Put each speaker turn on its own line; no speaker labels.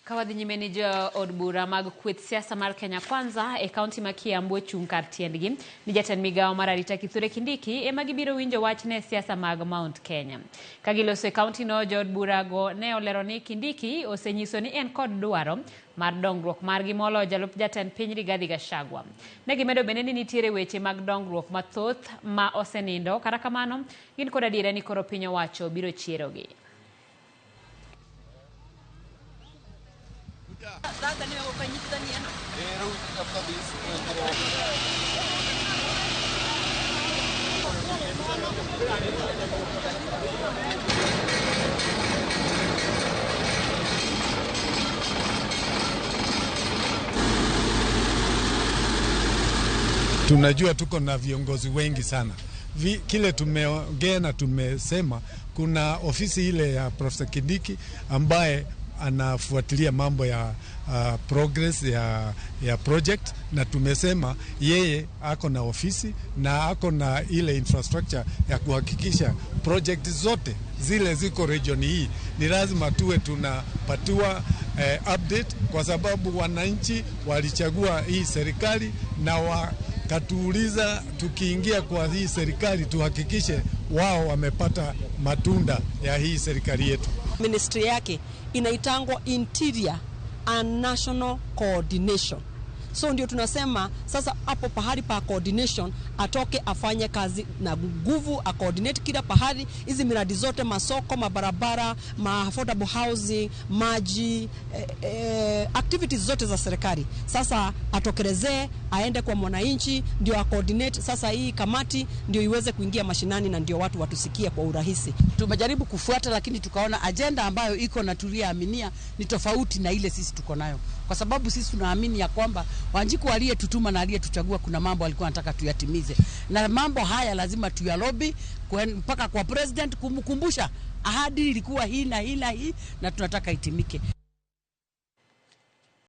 Kawadhi nyime jo od bura mag kweth siasa mar Kenya Kwanza e kaunti ma Kiambu chung kar tiendgi ni jatend migawo mar arita Kithure Kindiki ema gibiro winjo wach ne siasa mag Mount Kenya. Kagiloso e kaunti no, jo od bura go ne olero ni Kindiki osenyiso ni en kod dwaro mar dongruok margi molo jalup jatend piny Rigathi Gachagua. Ne gimedo bende ni nitiere weche mag dongruok mathoth ma osenindo, kata kamano gin kod adiera ni koro piny owacho biro chierogi.
Tunajua tuko na viongozi wengi sana. Kile tumeongea na tumesema kuna ofisi ile ya Professor Kindiki ambaye anafuatilia mambo ya progress ya project, na tumesema yeye ako na ofisi na ako na ile infrastructure ya kuhakikisha project zote zile ziko region hii ni lazima tuwe tunapatiwa update, kwa sababu wananchi walichagua hii serikali na wakatuuliza tukiingia kwa hii serikali tuhakikishe wao wamepata matunda ya hii serikali yetu.
Ministry yake inaitangwa Interior and National Coordination. So ndio tunasema sasa hapo pahali pa coordination atoke afanye kazi na nguvu, coordinate kila pahali hizi miradi zote, masoko, mabarabara, affordable housing, maji, activities zote za serikali. Sasa atokelezee, aende kwa mwananchi, ndio coordinate. Sasa hii kamati ndio iweze kuingia mashinani na ndio watu watusikie kwa urahisi.
Tumejaribu kufuata, lakini tukaona agenda ambayo iko na tuliyoaminia ni tofauti na ile sisi tuko nayo, kwa sababu sisi tunaamini ya kwamba Wanjiku aliyetutuma na aliyetuchagua kuna mambo alikuwa anataka tuyatimize, na mambo haya lazima tuyalobi mpaka kwa president kumkumbusha ahadi ilikuwa hii na hii na hii na tunataka itimike.